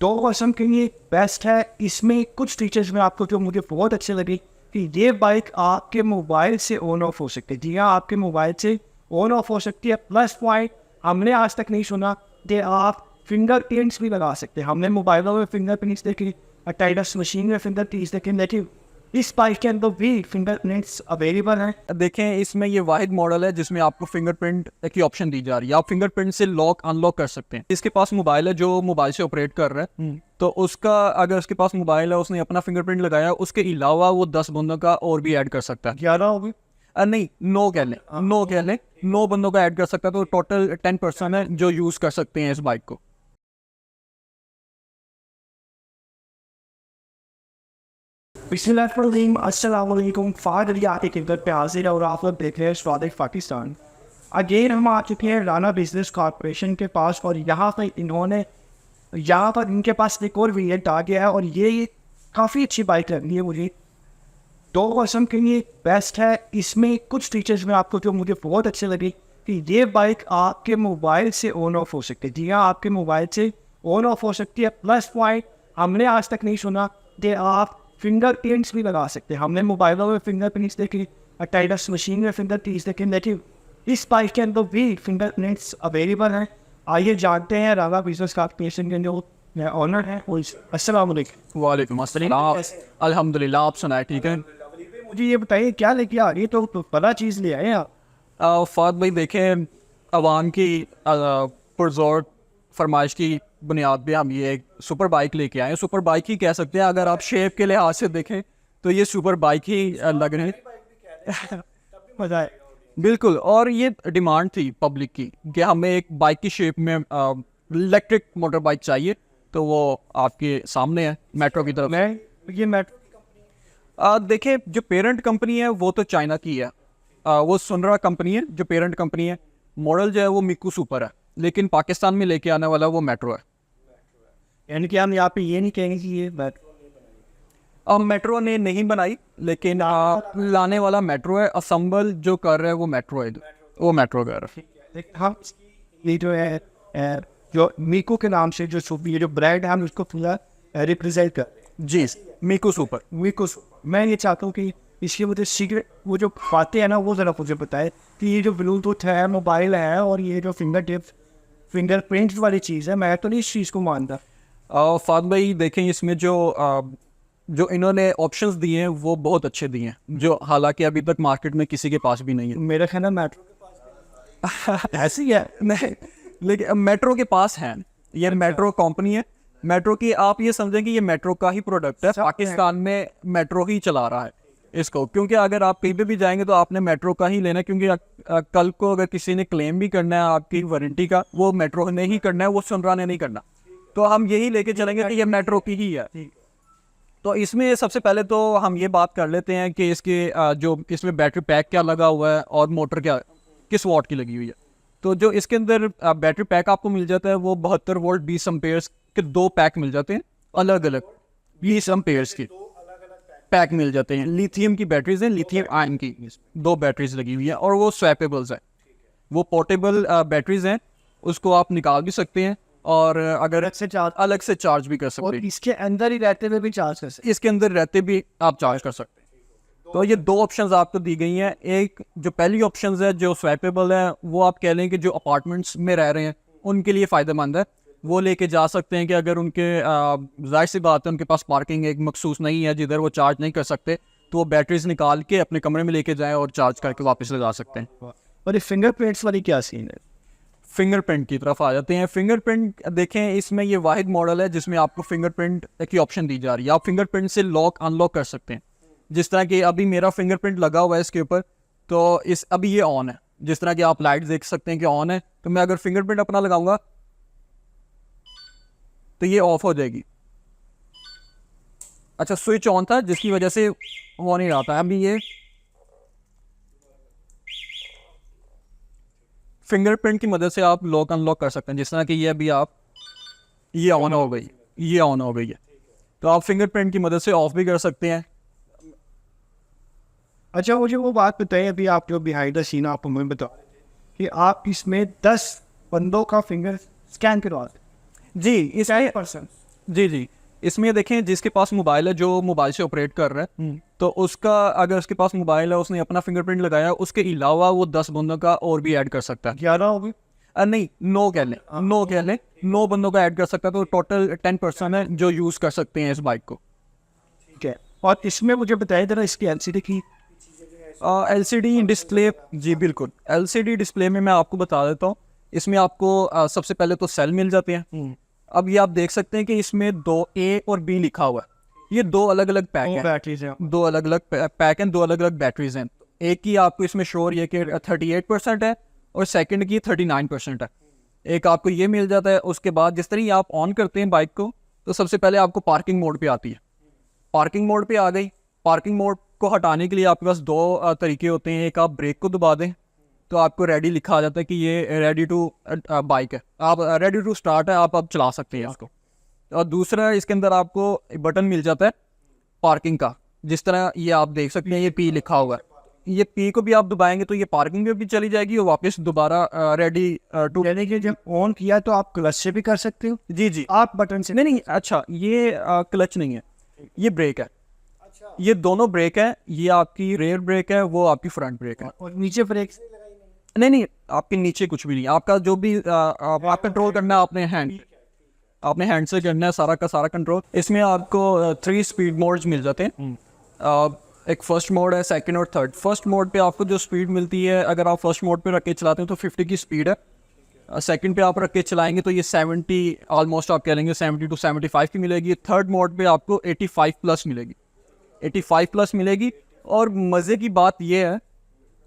दो वर्जन के लिए बेस्ट है। इसमें कुछ फीचर्स में आपको जो मुझे बहुत अच्छे लगे कि ये बाइक आपके मोबाइल से ऑन ऑफ हो सकती है। जी हाँ, आपके मोबाइल से ऑन ऑफ हो सकती है। प्लस पॉइंट हमने आज तक नहीं सुना कि आप फिंगरप्रिंट्स भी लगा सकते हैं। हमने मोबाइलों में फिंगरप्रिंट्स देखे, टाइडस मशीन में फिंगरप्रिंट्स देखे, लेकिन इस बाइक के अंदर भी फिंगरप्रिंट्स अवेलेबल हैं। देखें, इसमें ये वाहिद मॉडल है जिसमें आपको फिंगरप्रिंट की ऑप्शन दी जा रही है। आप फिंगरप्रिंट से लॉक अनलॉक कर सकते हैं। इसके पास मोबाइल है जो मोबाइल से ऑपरेट कर रहा है, तो उसका अगर उसके पास मोबाइल है, उसने अपना फिंगरप्रिंट लगाया, उसके अलावा वो 10 बंदों का और भी ऐड कर सकता है। 11 होगी नहीं, 9 कह लें, 9 बंदों का ऐड कर सकता है, तो टोटल 10 पर्सन है जो यूज़ कर सकते हैं इस बाइक को। अस्सलामुअलैकुम। फादर आके किरकट पे हाजिर है और आप लोग देख रहे हैं स्वादिक पाकिस्तान। अगेन हम आ चुके हैं राना बिजनेस कॉर्पोरेशन के पास और यहाँ पर इनके पास एक और वेरिएंट आ गया है और ये काफ़ी अच्छी बाइक लग रही है मुझे। दो वर्जन के लिए बेस्ट है। इसमें कुछ फीचर्स में आपको जो मुझे बहुत अच्छे लगे कि ये बाइक आपके मोबाइल से ऑन ऑफ हो सकती है। जी हाँ, आपके मोबाइल से ऑन ऑफ हो सकती है। प्लस पॉइंट हमने आज तक नहीं सुना कि आप फिंगरप्रिंट्स भी लगा सकते हैं। हमने मोबाइलों में फिंगरप्रिंट्स देखे, टाइडस मशीन में फिंगरप्रिंट्स देखे, लेकिन इस बाइक के अंदर भी फिंगरप्रिंट्स अवेलेबल हैं। आइए जानते हैं राना बिजनेस कॉर्पोरेशन के जो ऑनर हैं। अस्सलाम वालेकुम। वालेकुम अस्सलाम। अल्हम्दुलिल्लाह, आप सुनाए ठीक है? मुझे ये बताइए क्या लेके आ रही है, तो बड़ा चीज़ ले आए आप। फाद भाई देखें, अवाम की पुरजोर फरमाइश की बुनियाद पे हम ये एक सुपर बाइक लेके आए हैं। सुपर बाइक ही कह सकते हैं, अगर आप शेप के लिहाज से देखें तो ये सुपर बाइक ही लग रहे हैं। मजा है। बिल्कुल, और ये डिमांड थी पब्लिक की कि हमें एक बाइक की शेप में इलेक्ट्रिक मोटर बाइक चाहिए, तो वो आपके सामने है मेट्रो की तरफ। ये मेट्रो देखिए, जो पेरेंट कंपनी है वो तो चाइना की है, वो सुनरा कंपनी है जो पेरेंट कंपनी है। मॉडल जो है वो मिकू सुपर है, लेकिन पाकिस्तान में लेके आने वाला वो मेट्रो है। यानी कि हम यहाँ पे ये नहीं कहेंगे कि ये मेट्रो मेट्रो ने नहीं बनाई, लेकिन लाने वाला मेट्रो है। असम्बल जो कर रहा है वो मेट्रो है, वो मेट्रो कर रहा है। हम ये जो है जो मीको के नाम से ये जो ब्रांड है हम उसको पूरा रिप्रेजेंट कर जी, मिकू सुपर। मीको। मैं ये चाहता हूँ कि इसकी मुझे सीक्रेट वो जो बातें हैं ना वो ज़रा मुझे बताए कि ये जो ब्लूटूथ है, मोबाइल है और ये जो फिंगरप्रिंट वाली चीज़ है, मैं तो नहीं इस चीज़ को मानता। फाद भाई देखें, इसमें जो इन्होंने ऑप्शंस दिए हैं वो बहुत अच्छे दिए हैं, जो हालांकि अभी तक मार्केट में किसी के पास भी नहीं है। मेरा ख्याल है मेट्रो के पास ऐसी है नहीं, लेकिन मेट्रो के पास है। ये मेट्रो कंपनी है, मेट्रो की आप ये समझें कि ये मेट्रो का ही प्रोडक्ट है। पाकिस्तान में मेट्रो ही चला रहा है इसको, क्योंकि अगर आप कहीं पे भी जाएंगे तो आपने मेट्रो का ही लेना है, क्योंकि कल को अगर किसी ने क्लेम भी करना है आपकी वारंटी का, वो मेट्रो ने ही करना है, वो सुनरा ने नहीं करना। तो हम यही लेके चलेंगे कि ये मेट्रो की ही है। तो इसमें सबसे पहले तो हम ये बात कर लेते हैं कि इसके जो इसमें बैटरी पैक क्या लगा हुआ है और मोटर क्या किस वॉट की लगी हुई है। तो जो इसके अंदर बैटरी पैक आपको मिल जाता है वो 72 वोल्ट 20 एम्पेयर्स के 2 पैक मिल जाते हैं, अलग अलग 20 एम्पेयर्स के पैक मिल जाते हैं। लिथियम की बैटरीज हैं, लिथियम आयन की 2 बैटरीज लगी हुई हैं, और वो स्वैपेबल्स हैं, वो पोर्टेबल बैटरीज हैं, उसको आप निकाल भी सकते हैं और अगर अलग से चार्ज भी कर सकते हैं। इसके अंदर ही रहते हुए भी चार्ज कर सकते हैं। इसके अंदर रहते भी आप चार्ज कर सकते हैं। तो ये 2 ऑप्शंस आपको दी गई हैं। एक जो पहली ऑप्शंस है जो स्वैपेबल है, वो आप कह लें कि जो अपार्टमेंट्स में रह रहे हैं उनके लिए फ़ायदेमंद है, वो लेके जा सकते हैं कि अगर उनके जाहिर सी बात है उनके पास पार्किंग एक मखसूस नहीं है जिधर वो चार्ज नहीं कर सकते, तो वो बैटरीज निकाल के अपने कमरे में लेके जाएं और चार्ज करके वापस लगा सकते हैं। और ये फिंगरप्रिंट्स वाली क्या सीन है? फिंगरप्रिंट की तरफ आ जाते हैं। फिंगरप्रिंट देखें, इसमें ये वाहिद मॉडल है जिसमें आपको फिंगरप्रिंट की ऑप्शन दी जा रही है। आप फिंगरप्रिंट से लॉक अनलॉक कर सकते हैं। जिस तरह कि अभी मेरा फिंगरप्रिंट लगा हुआ है इसके ऊपर, तो अभी ये ऑन है। जिस तरह कि आप लाइट देख सकते हैं कि ऑन है, तो मैं अगर फिंगरप्रिंट अपना लगाऊंगा तो ये ऑफ हो जाएगी। अच्छा, स्विच ऑन था जिसकी वजह से हो नहीं रहा था। अभी ये फिंगरप्रिंट की मदद से आप लॉक अनलॉक कर सकते हैं। जिस तरह कि ये अभी ये ऑन हो गई, ये ऑन हो गई है, तो आप फिंगरप्रिंट की मदद से ऑफ भी कर सकते हैं। अच्छा, मुझे वो बात बताइए, अभी आप जो बिहाइंड द सीन आप हमें बता कि आप इसमें 10 बंदों का फिंगर स्कैन करवा दें। जी, इस पर्सन जी जी, इसमें देखें जिसके पास मोबाइल है, जो मोबाइल से ऑपरेट कर रहा है, तो उसका अगर उसके पास मोबाइल है, उसने अपना फिंगरप्रिंट लगाया, उसके अलावा वो 10 बंदों का और भी ऐड कर सकता है। 11 होगी। नहीं, 9 कह लें, 9 कह लें, 9 बंदों का ऐड कर सकता है, तो टोटल 10% है जो यूज़ कर सकते हैं इस बाइक को। ठीक है, और इसमें मुझे बताइए जरा इसकी एलसीडी की। एलसीडी डिस्प्ले, जी बिल्कुल, एलसीडी डिस्प्ले में मैं आपको बता देता हूँ। इसमें आपको सबसे पहले तो सेल मिल जाते हैं। अब ये आप देख सकते हैं कि इसमें 2 A और B लिखा हुआ है। ये 2 अलग अलग पैक हैं, बैटरीज हैं। 2 अलग अलग पैक हैं, 2 अलग अलग बैटरीज हैं। एक की आपको इसमें शो हो रही है कि 38% है और सेकंड की 39% है। एक आपको ये मिल जाता है। उसके बाद जिस तरह ही आप ऑन करते हैं बाइक को, तो सबसे पहले आपको पार्किंग मोड पे आती है। पार्किंग मोड पे आ गई। पार्किंग मोड को हटाने के लिए आपके पास 2 तरीके होते हैं। एक आप ब्रेक को दबा दें तो आपको रेडी लिखा आ जाता है कि ये रेडी टू बाइक है, आप रेडी टू स्टार्ट है, आप अब चला सकते हैं इसको। और दूसरा इसके अंदर आपको बटन मिल जाता है पार्किंग का, जिस तरह ये आप देख सकते हैं, ये P लिखा हुआ है। ये P को भी आप दबाएंगे तो ये पार्किंग में भी चली जाएगी और वापस दोबारा रेडी टू। यानी कि जब ऑन किया तो आप क्लच से भी कर सकते हो। जी जी, आप बटन से नहीं, अच्छा, ये क्लच नहीं है, ये ब्रेक है। ये दोनों ब्रेक है, ये आपकी रेयर ब्रेक है, वो आपकी फ्रंट ब्रेक है। और नीचे ब्रेक। नहीं, आपके नीचे कुछ भी नहीं, आपका जो भी आप कंट्रोल करना है अपने हैंड से करना है, सारा का सारा कंट्रोल। इसमें आपको 3 स्पीड मोड्स मिल जाते हैं। एक फर्स्ट मोड है, सेकंड और थर्ड। फर्स्ट मोड पे आपको जो स्पीड मिलती है, अगर आप फर्स्ट मोड पे रख के चलाते हैं तो 50 की स्पीड है। सेकंड पे आप रख के चलाएंगे तो ये 70 ऑलमोस्ट आप कह लेंगे 70 to 75 की मिलेगी। थर्ड मोड पे आपको 85 प्लस मिलेगी, 85 प्लस मिलेगी। और मज़े की बात यह है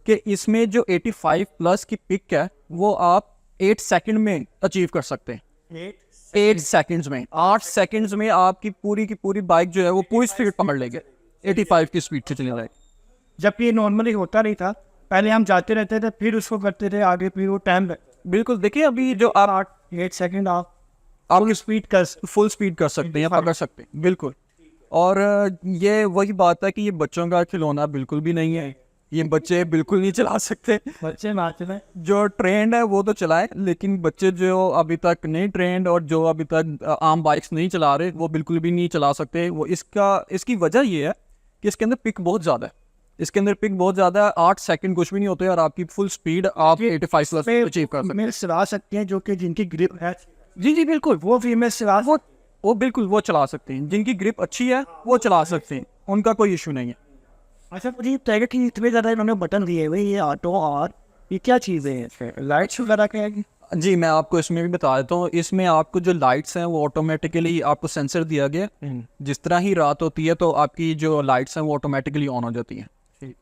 कि इसमें जो 85 प्लस की पिक है वो आप 8 सेकंड में अचीव कर सकते हैं। 8 सेकंड्स में, 8 सेकंड्स में आपकी पूरी की पूरी बाइक जो है वो पूरी स्पीड पकड़ लेगी, 85 की स्पीड से चलने लगेगी। जबकि ये नॉर्मली होता नहीं था, पहले हम जाते रहते थे फिर उसको करते थे आगे, फिर वो टाइम बिल्कुल, देखिए अभी जो आप 8 सेकंड आप स्पीड कर फुल स्पीड कर सकते हैं, पकड़ सकते हैं, बिल्कुल। और ये वही बात है कि ये बच्चों का खिलौना बिल्कुल भी नहीं है, ये बच्चे बिल्कुल नहीं चला सकते। बच्चे नाचते हैं। जो ट्रेंड है वो तो चलाए, लेकिन बच्चे जो अभी तक नहीं ट्रेंड और जो अभी तक आम बाइक्स नहीं चला रहे, वो बिल्कुल भी नहीं चला सकते। वो इसकी वजह ये है कि इसके अंदर पिक बहुत ज़्यादा है। इसके अंदर पिक बहुत ज़्यादा है, 8 सेकंड कुछ भी नहीं होते और आपकी फुल स्पीड आप 85 प्लस अचीव कर सकते हैं। फीमेल चला सकते हैं जो कि जिनकी ग्रिप है। जी जी बिल्कुल, वो फीमेल चला वो बिल्कुल वो चला सकते हैं, जिनकी ग्रिप अच्छी है वो चला सकते हैं, उनका कोई इशू नहीं है। अच्छा, मुझे बताइएगा कि इतने ज़्यादा इन्होंने बटन दिए हुए, ये ऑटो और ये क्या चीज़ें हैं, लाइट्स वगैरह क्या है? जी, मैं आपको इसमें भी बता देता हूँ। इसमें आपको जो लाइट्स हैं वो ऑटोमेटिकली आपको सेंसर दिया गया। जिस तरह ही रात होती है तो आपकी जो लाइट्स हैं वो ऑटोमेटिकली ऑन हो जाती हैं।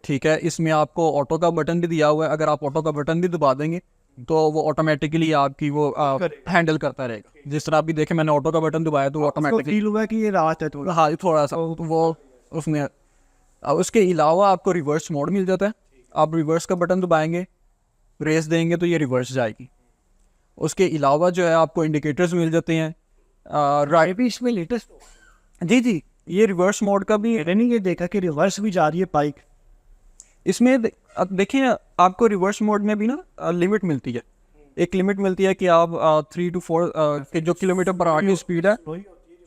ठीक है, इसमें आपको ऑटो का बटन भी दिया हुआ है। अगर आप ऑटो का बटन भी दबा देंगे तो वो ऑटोमेटिकली आपकी वो हैंडल करता रहेगा। जिस तरह अभी देखें, मैंने ऑटो का बटन दबाया तो ऑटोमेटिकली फील हुआ कि ये रात है थोड़ा। हाँ, थोड़ा सा तो वो उसमें। उसके अलावा आपको रिवर्स मोड मिल जाता है। आप रिवर्स का बटन दबाएंगे, रेस देंगे तो ये रिवर्स जाएगी। उसके अलावा जो है आपको इंडिकेटर्स मिल जाते हैं। राइट भी इसमें लेटेस्ट। जी जी, ये रिवर्स मोड का भी मैंने नहीं ये देखा कि रिवर्स भी जा रही है बाइक। इसमें अब देखिए, आपको रिवर्स मोड में भी ना लिमिट मिलती है। एक लिमिट मिलती है कि आप 3 to 4 के जो किलोमीटर पर आवर की स्पीड है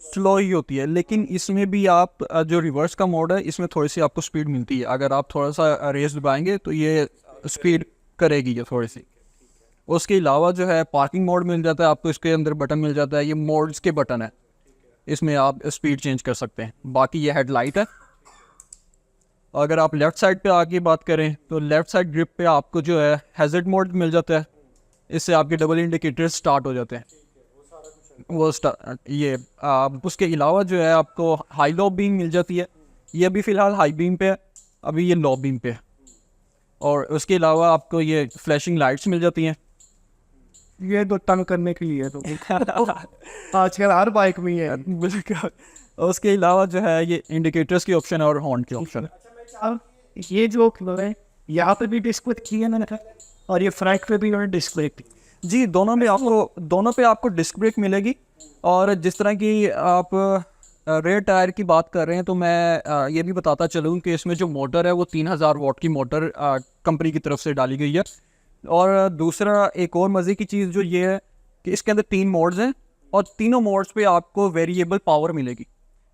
स्लो ही होती है। लेकिन इसमें भी आप जो रिवर्स का मोड है, इसमें थोड़ी सी आपको स्पीड मिलती है। अगर आप थोड़ा सा रेस दबाएंगे तो ये स्पीड करेगी ये थोड़ी सी। उसके अलावा जो है पार्किंग मोड मिल जाता है आपको, इसके अंदर बटन मिल जाता है, ये मोड्स के बटन है, इसमें आप स्पीड चेंज कर सकते हैं। बाकी ये हेडलाइट है। अगर आप लेफ़्ट साइड पे आके बात करें तो लेफ़्ट साइड ग्रिप पे आपको जो है हैज़र्ड मोड मिल जाता है। इससे आपके डबल इंडिकेटर स्टार्ट हो जाते हैं। वो उसके अलावा जो है आपको हाई लो बीम मिल जाती है। ये अभी फ़िलहाल हाई बीम पे है, अभी ये लो बीम पे है। और उसके अलावा आपको ये फ्लैशिंग लाइट्स मिल जाती हैं। ये तो तंग करने के लिए तो आजकल हर बाइक में है। बिल्कुल। उसके अलावा जो है ये इंडिकेटर्स की ऑप्शन है और हॉर्न की ऑप्शन है। अब ये जो है यहाँ पे भी डिस्प्ले की है मैंने, और ये फ्रंट पे भी उन्होंने डिस्प्ले की। जी, दोनों पे आपको डिस्क ब्रेक मिलेगी। और जिस तरह की आप रेयर टायर की बात कर रहे हैं तो मैं ये भी बताता चलूँ कि इसमें जो मोटर है वो 3000 वाट की मोटर कंपनी की तरफ से डाली गई है। और दूसरा एक और मज़े की चीज़ जो ये है कि इसके अंदर 3 मोड्स हैं। और तीनों मोड्स पे आपको वेरिएबल पावर मिलेगी।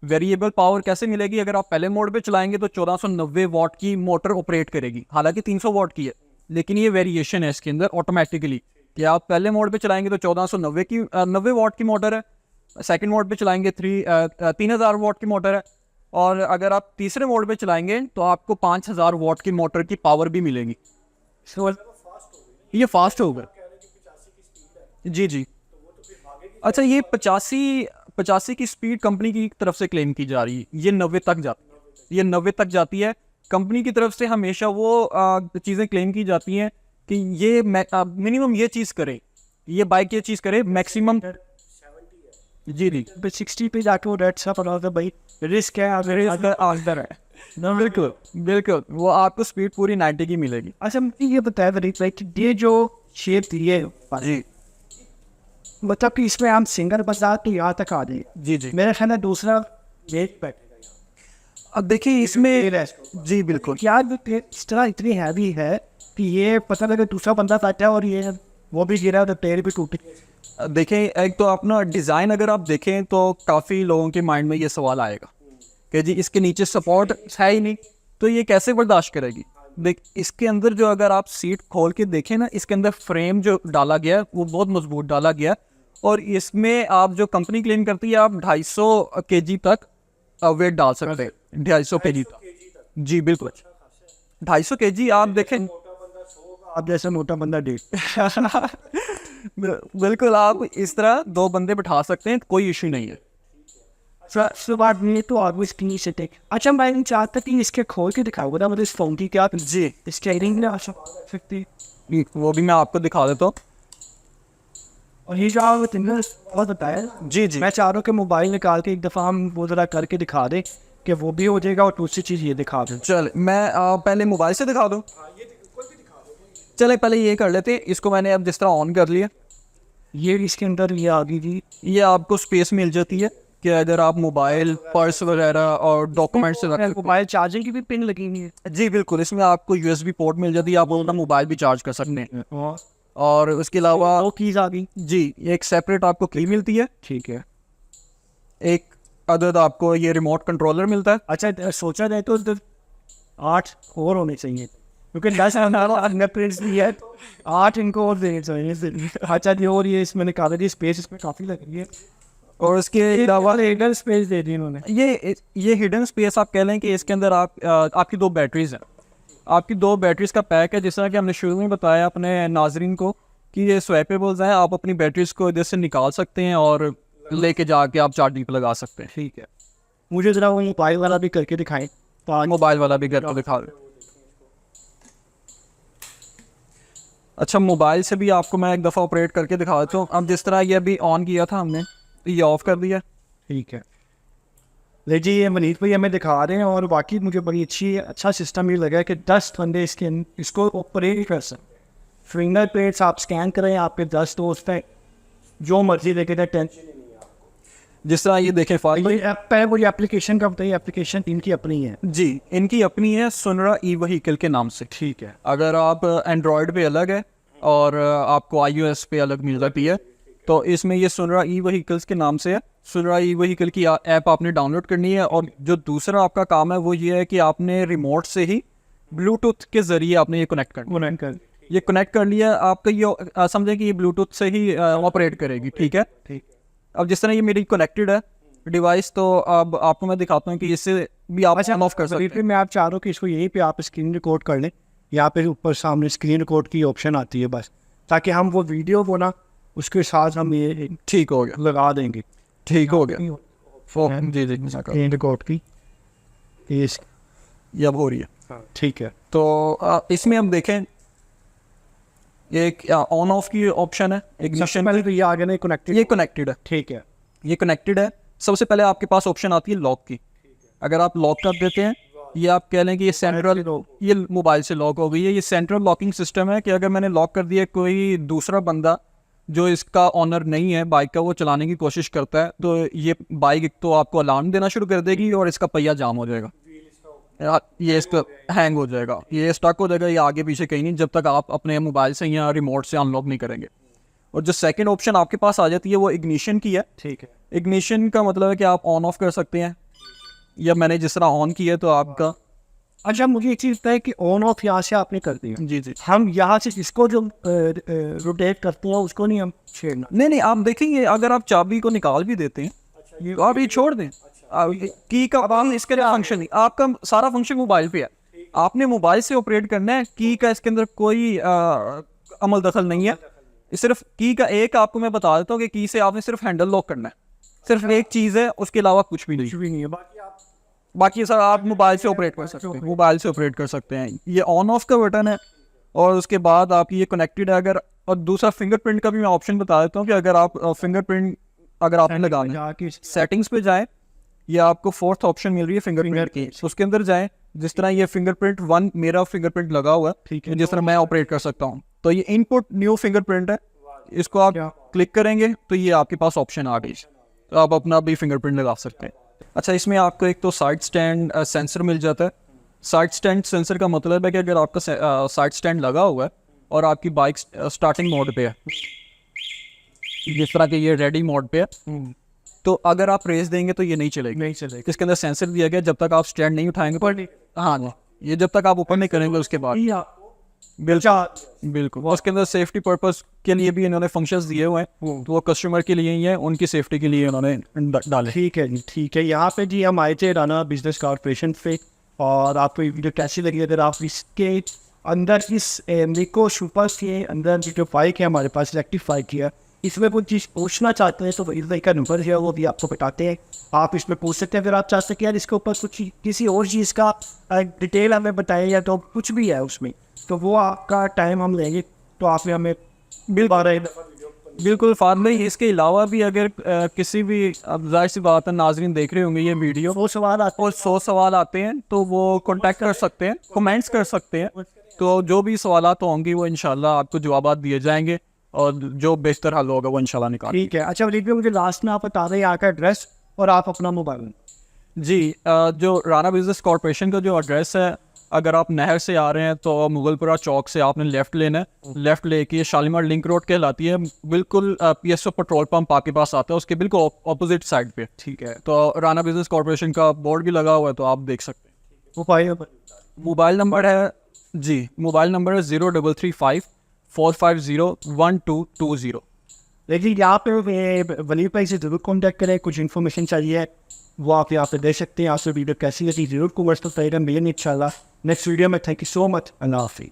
वेरिएबल पावर कैसे मिलेगी? अगर आप पहले मोड पे चलाएंगे तो 1490 वाट की मोटर ऑपरेट करेगी, हालांकि 300 वाट की है, लेकिन ये वेरिएशन है इसके अंदर ऑटोमेटिकली कि आप पहले मोड पे चलाएंगे तो 1490 की 90 वाट की मोटर है, सेकंड मोड पे चलाएंगे 3000 वाट की मोटर है, और अगर आप तीसरे मोड पे चलाएंगे तो आपको 5000 वाट की मोटर की पावर भी मिलेगी। ये फास्ट होगा जी जी। अच्छा, ये 85 की स्पीड कंपनी की तरफ से क्लेम की जा रही है, ये 90 तक जाती है, ये 90 तक जाती है। कंपनी की तरफ से हमेशा वो चीज़ें क्लेम की जाती हैं कि ये मिनिमम ये चीज़ करे, ये बाइक ये चीज़ करे, मैक्सिमम जी जी 60 पे जाके वो रेड सा पड़ा होता है भाई, रिस्क है अंदर है ना। बिल्कुल बिल्कुल, वो आपको स्पीड पूरी 90 की मिलेगी। अच्छा मुझे ये बताया फरीद भाई कि ये जो शेप दी है जी मतलब कि इसमें हम सिंगल बजा तो यहाँ तक आ जाए, जी जी। मेरा ख्याल है दूसरा वेट बैठेगा। अब देखिए इसमें जी बिल्कुल, क्या इस तरह इतनी हैवी है कि ये पता लगे दूसरा बंदा बैठा है और ये वो भी गिरा तो पैर भी टूटे। देखें एक तो अपना डिज़ाइन अगर आप देखें तो काफ़ी लोगों के माइंड में ये सवाल आएगा कि जी इसके नीचे सपोर्ट है ही नहीं तो ये कैसे बर्दाश्त करेगी। देख इसके अंदर जो अगर आप सीट खोल के देखें ना, इसके अंदर फ्रेम जो डाला गया है वो बहुत मजबूत डाला गया है, और इसमें आप जो कंपनी क्लेम करती है आप 250 kg तक वेट डाल सकते हैं, 250 kg तक। जी बिल्कुल 250 kg आप देखें, आप जैसा मोटा बंदा डेट बिल्कुल आप इस तरह 2 बंदे बिठा सकते हैं, कोई इशू नहीं है। सुबह में तो ऑलवेज क्लीन से टेक। अच्छा मैं चाहता कि इसके खोल के दिखाओ ना, मतलब इस फोन की क्या जी स्टेयरिंग ना सकती, वो भी मैं आपको दिखा देता हूँ। और ये जो आप बहुत बताया जी जी, मैं चाह रहा हूँ कि मोबाइल निकाल के एक दफ़ा हम वो ज़रा करके दिखा दें कि वो भी हो जाएगा और दूसरी चीज़ ये दिखा दें। चल मैं पहले मोबाइल से दिखा दूँ। चले पहले ये कर लेते हैं, इसको मैंने अब जिस तरह ऑन कर लिया, ये इसके अंदर ये आ गई थी, ये आपको स्पेस मिल जाती है कि अगर आप मोबाइल पर्स वगैरह और डॉक्यूमेंट्स रख मोबाइल चार्जिंग की भी पिन लगी हुई है। जी बिल्कुल, इसमें आपको USB पोर्ट मिल जाती है, आप अपना मोबाइल भी चार्ज कर सकते हैं। और उसके अलावा वो कीज़ आ गई जी एक सेपरेट आपको की मिलती है, ठीक है। एक अदद आपको ये रिमोट कंट्रोलर मिलता है। अच्छा सोचा जाए तो 8 और होने चाहिए क्योंकि 10 फिंगरप्रिंट्स भी है, 8 इनको और देने चाहिए। अच्छा जी, और ये इसमें निकाला जी स्पेस इसमें काफ़ी लग रही है, और उसके अलावा हिडन स्पेस दे दी इन्होंने। ये हिडन स्पेस आप कह लें कि इसके अंदर आपकी 2 बैटरीज हैं, आपकी 2 बैटरीज का पैक है। जिस तरह कि हमने शुरू में बताया अपने नाजरीन को कि ये स्वैपेबल्स हैं, आप अपनी बैटरीज को इधर से निकाल सकते हैं और लेके जाके आप चार्जिंग पे लगा सकते हैं। ठीक है, मुझे ज़रा वो मोबाइल वाला भी करके दिखाएं। मोबाइल वाला भी घर को दिखा दो। अच्छा मोबाइल से भी आपको मैं एक दफ़ा ऑपरेट करके दिखा देता हूँ। अब जिस तरह ये अभी ऑन किया था हमने, ये ऑफ कर दिया। ठीक है, ले जी ये मनीष भाई हमें दिखा रहे हैं और बाकी मुझे बड़ी अच्छा सिस्टम ये लगा कि 10 बंदे इसको ऑपरेट कर सकते। फिंगर प्रिंट्स आप स्कैन करें, आपके 10 दोस्त हैं, जो मर्जी लेके जाए, टेंशन नहीं है आपको। जिस तरह ये देखें फाइल वो ये एप्लीकेशन का बताइए, एप्लीकेशन इनकी अपनी है जी, इनकी अपनी है सुनरा ई व्हीकल के नाम से। ठीक है, अगर आप एंड्रॉयड पे अलग है और आपको iOS पे अलग मिल जाती है, तो इसमें ये सुनरा ई व्हीकल्स के नाम से है। सुनरा ई व्हीकल की ऐप आपने डाउनलोड करनी है, और जो दूसरा आपका काम है वो ये है कि आपने रिमोट से ही ब्लूटूथ के ज़रिए आपने ये कनेक्ट करना। ये कनेक्ट कर लिया आपका, ये समझें कि ये ब्लूटूथ से ही ऑपरेट करेगी। ठीक है, ठीक। अब जिस तरह ये मेरी कनेक्टेड है डिवाइस, तो अब आपको मैं दिखाता हूँ कि इससे भी आप ऑन ऑफ कर सकते हैं। मैं आप चाह रहा हूँ कि इसको यहीं पे आप स्क्रीन रिकॉर्ड कर लें, यहाँ पे ऊपर सामने स्क्रीन रिकॉर्ड की ऑप्शन आती है बस, ताकि हम वो वीडियो को ना उसके साथ हम ये ठीक हो गया, लगा देंगे। ठीक हो गया जी जी, स्क्रीन रिकॉर्ड की ये अब हो रही है। ठीक है, तो इसमें हम देखें एक ऑन ऑफ की ऑप्शन है, इग्निशन। पहले तो ये आगे नहीं कनेक्टेड, ये कनेक्टेड है। ठीक है, ये कनेक्टेड है। सबसे पहले आपके पास ऑप्शन आती है लॉक की। अगर आप लॉक कर देते हैं, ये आप कह लें कि ये सेंट्रल, ये मोबाइल से लॉक हो गई है। ये सेंट्रल लॉकिंग सिस्टम है कि अगर मैंने लॉक कर दिया, कोई दूसरा बंदा जो इसका ऑनर नहीं है बाइक का, वो चलाने की कोशिश करता है, तो ये बाइक एक तो आपको अलार्म देना शुरू कर देगी और इसका पहिया जाम हो जाएगा, ये इसका हैंग हो जाएगा, ये स्टक हो जाएगा, ये आगे पीछे कहीं नहीं, जब तक आप अपने मोबाइल से या रिमोट से अनलॉक नहीं करेंगे। और जो सेकंड ऑप्शन आपके पास आ जाती है वो इग्निशन की है। ठीक है। इग्निशन का मतलब है कि आप ऑन ऑफ कर सकते हैं, या मैंने जिस तरह ऑन किया तो आपका। अच्छा, मुझे एक चीज़ पता है कि ऑन ऑफ यहाँ से आपने कर दिया, जी जी। हम यहाँ से इसको जो रोटेट करते हैं उसको नहीं हम छेड़ना। नहीं नहीं, आप देखेंगे अगर आप चाबी को निकाल भी देते हैं तो आप ये छोड़ दें, की का अब इसके लिए फंक्शन नहीं, आपका सारा फंक्शन मोबाइल पे है, आपने मोबाइल से ऑपरेट करना है। की का इसके अंदर कोई अमल दखल नहीं है, सिर्फ की का एक आपको मैं बता देता हूँ कि की से आपने सिर्फ हैंडल लॉक करना है, सिर्फ एक चीज़ है, उसके अलावा कुछ भी नहीं। कुछ भी नहीं है, बाकी आप बाकी सर आप मोबाइल से ऑपरेट कर सकते हैं, मोबाइल से ऑपरेट कर सकते हैं। ये ऑन ऑफ का बटन है, और उसके बाद आप ये कनेक्टेड है अगर, और दूसरा फिंगरप्रिंट का भी मैं ऑप्शन बता देता हूँ कि अगर आप फिंगरप्रिंट अगर आपने लगाना है, जाके सेटिंग्स पे जाएं, ये आपको फोर्थ ऑप्शन मिल रही है फिंगरप्रिंट की, तो उसके अंदर जाएं। जिस तरह ये फिंगरप्रिंट 1 मेरा फिंगरप्रिंट लगा हुआ है, ठीक है, जिस तरह मैं ऑपरेट कर सकता हूँ, तो ये इनपुट न्यू फिंगरप्रिंट है, इसको आप क्लिक करेंगे तो ये आपके पास ऑप्शन आ गई, तो आप अपना भी फिंगरप्रिंट लगा सकते हैं। अच्छा, इसमें आपको एक तो साइड स्टैंड सेंसर मिल जाता है। साइड स्टैंड सेंसर का मतलब है कि अगर आपका साइड स्टैंड लगा हुआ है और आपकी बाइक स्टार्टिंग मोड पे है, जिस तरह के ये रेडी मोड पे है, तो अगर आप रेस देंगे तो ये नहीं चलेगी। नहीं चलेगा। इसके अंदर सेंसर दिया गया, जब तक आप स्टैंड नहीं उठाएंगे, हाँ जी, ये जब तक आप ऊपर नहीं करेंगे उसके बाद बिल्कुल। उसके अंदर सेफ्टी पर्पस के लिए भी इन्होंने फंक्शंस दिए हुए हैं, तो वो कस्टमर के लिए ही है, उनकी सेफ्टी के लिए इन्होंने डाले। ठीक है जी, ठीक है। यहाँ पे जी हम आए थे राना बिजनेस कॉर्पोरेशन पे, और आपको ये वीडियो कैसी लगी? अगर आप इसके अंदर इस निको सुपर के अंदर जो बाइक है हमारे पास रेक्टिफाई किया, इसमें कोई चीज़ पूछना चाहते हैं तो इस का नंबर है वो भी आपको बताते हैं, आप इसमें पूछ सकते हैं। अगर आप चाहते हैं कि यार इसके ऊपर कुछ किसी और चीज़ का डिटेल हमें बताएं या तो कुछ भी है उसमें, तो वो आपका टाइम हम लेंगे, तो आपने हमें बिल्कुल फाद भाई, इसके अलावा भी अगर किसी भी, अब जाहिर सी बात है नाजरीन देख रहे होंगे ये वीडियो, वो सवाल आते और 100 सवाल आते हैं तो वो कांटेक्ट कर सकते हैं, कमेंट्स कर सकते हैं, तो जो भी सवालात होंगी वो इंशाल्लाह आपको जवाबात दिए जाएंगे, और जो बेहतर हल होगा वो इंशाल्लाह निकाल। ठीक है। अच्छा वलीद भाई, मुझे लास्ट में आप बता दें यहाँ का एड्रेस और आप अपना मोबाइल। जी, जो राना बिजनेस कॉर्पोरेशन का जो एड्रेस है, अगर आप नहर से आ रहे हैं तो मुगलपुरा चौक से आपने लेफ़्ट लेना है, लेफ़्ट लेके शालीमार लिंक रोड कहलाती है, बिल्कुल PSO पेट्रोल पंप आपके पास आता है, उसके बिल्कुल ऑपोजिट साइड पे। ठीक है। तो राना बिजनेस कॉर्पोरेशन का बोर्ड भी लगा हुआ है, तो आप देख सकते हैं। मोबाइल नंबर है जी, मोबाइल नंबर है 0335450120। लेकिन यहाँ पे वलीद भाई से ज़रूर कॉन्टैक्ट करें, कुछ इन्फॉर्मेशन चाहिए वो आप यहाँ पे दे सकते हैं। आपसे वीडियो कैसी लगी ज़रूर कमेंट्स तो करेगा, मिलेंगे इंशाल्लाह नेक्स्ट वीडियो में। थैंक यू सो मच, अल्लाह हाफिज़।